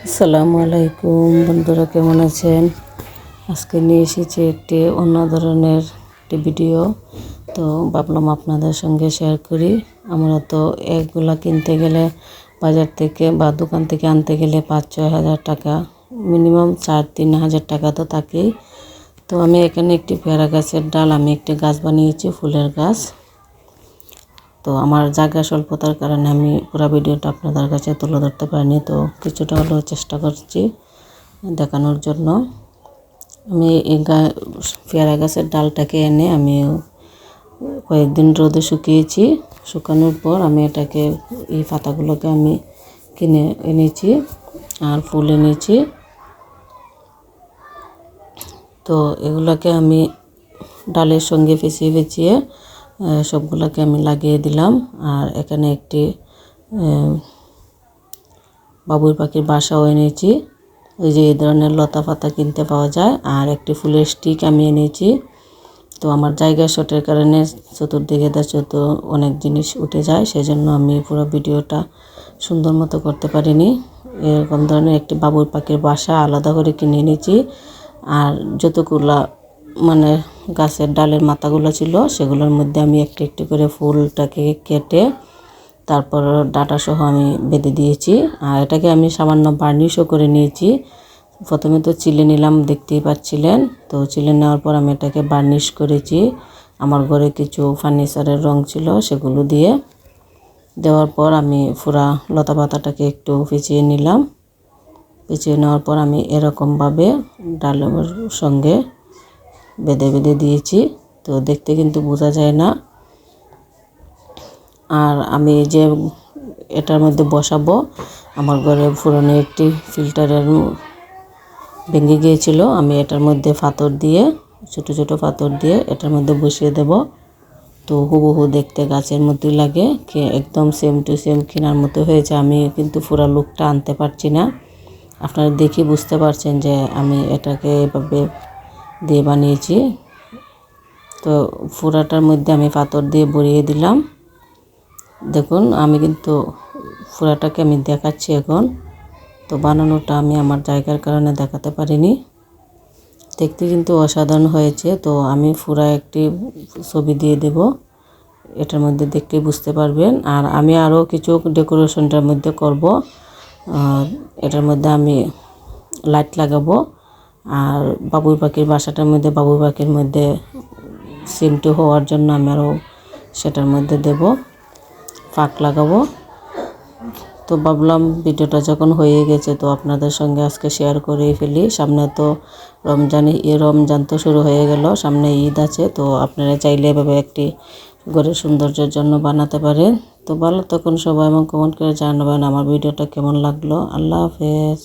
আসসালামু আলাইকুম বন্ধুরা, কেমন আছেন? আজকে নিয়ে এসেছি একটি অন্য ধরনের একটি ভিডিও। তো ভাবলাম আপনাদের সঙ্গে শেয়ার করি। আমরা তো এগুলা কিনতে গেলে বাজার থেকে বা দোকান থেকে আনতে গেলে 5-6 হাজার টাকা, মিনিমাম 4-3 হাজার টাকা তো থাকেই। তো আমি এখানে একটি পেয়ারা গাছের ডাল, আমি একটি গাছ বানিয়েছি, ফুলের গাছ। তো আমার জায়গা স্বল্পতার কারণে আমি পুরো ভিডিওটা আপনাদের কাছে তুলে ধরতে পারিনি, তো কিছুটা হলেও চেষ্টা করছি দেখানোর জন্য। আমি এই পেয়ারা গাছের ডালটাকে এনে আমি কয়েকদিন রোদে শুকিয়েছি। শুকানোর পর আমি এটাকে, এই পাতাগুলোকে আমি কিনে এনেছি আর ফুল এনেছি। তো এগুলোকে আমি ডালের সঙ্গে পেঁচিয়ে সবগুলোকে আমি লাগিয়ে দিলাম। আর এখানে একটি বাবুই পাখির বাসাও এনেছি, ওই যে এই ধরনের লতা পাতা কিনতে পাওয়া যায়। আর একটি ফুলের স্টিক আমি এনেছি। তো আমার জায়গা শর্টের কারণে চতুর্দিকে অনেক জিনিস উঠে যায়, সেজন্য আমি পুরো ভিডিওটা সুন্দর মতো করতে পারিনি। এরকম ধরনের একটি বাবুই পাখির বাসা আলাদা করে কিনে এনেছি। আর যতগুলা মানে গাছের ডালের মাথাগুলো ছিল, সেগুলোর মধ্যে আমি একটু একটু করে ফুলটাকে কেটে তারপর ডাটা সহ আমি বেঁধে দিয়েছি। আর এটাকে আমি সামান্য বার্নিশও করে নিয়েছি। প্রথমে তো চিলে নিলাম, দেখতেই পাচ্ছিলেন। তো চিলে নেওয়ার পর আমি এটাকে বার্নিশ করেছি। আমার ঘরে কিছু ফার্নিচারের রং ছিল, সেগুলো দিয়ে দেওয়ার পর আমি পুরা লতা পাতাটাকে একটু পেঁচিয়ে নিলাম। পেঁচিয়ে নেওয়ার পর আমি এরকমভাবে ডালের সঙ্গে বেঁধে বেঁধে দিয়েছি। তো দেখতে কিন্তু বোঝা যায় না। আর আমি যে এটার মধ্যে বসাবো, আমার ঘরে পুরনো একটি ফিল্টারের ভেঙে গিয়েছিল। আমি এটার মধ্যে পাথর দিয়ে, ছোট ছোট পাথর দিয়ে এটার মধ্যে বসিয়ে দেব। তো হুবহু দেখতে গাছের মতোই লাগে, একদম সেম টু সেম কেনার মতো হয়েছে। আমি কিন্তু পুরো লুকটা আনতে পারছি না। আপনারা দেখে বুঝতে পারছেন যে আমি এটাকে এভাবে দিয়ে বানিয়েছি। তো পুরাটার মধ্যে আমি পাথর দিয়ে ভরিয়ে দিলাম। দেখুন, আমি কিন্তু পুরাটাকে আমি দেখাচ্ছি এখন। তো বানানোটা আমি আমার জায়গার কারণে দেখাতে পারিনি। দেখতে কিন্তু অসাধারণ হয়েছে। তো আমি পুরা একটি ছবি দিয়ে দেব, এটার মধ্যে দেখতে বুঝতে পারবেন। আর আমি আরও কিছু ডেকোরেশনটার মধ্যে করব। এটার মধ্যে আমি লাইট লাগাবো। আর বাবুই পাখির বাসাটার মধ্যে, বাবুই পাখির মধ্যে সিমটু হওয়ার জন্য আমি আরও সেটার মধ্যে দেব, ফাঁক লাগাবো। তো ভাবলাম ভিডিওটা যখন হয়ে গেছে, তো আপনাদের সঙ্গে আজকে শেয়ার করেই ফেলি। সামনে তো রমজান তো শুরু হয়ে গেল, সামনে ঈদ আছে। তো আপনারা চাইলে এভাবে একটি ঘরের সৌন্দর্যের জন্য বানাতে পারেন। তো ভালো তখন সবাই এবং কমেন্ট করে জানাবেন আমার ভিডিওটা কেমন লাগলো। আল্লাহ হাফেজ।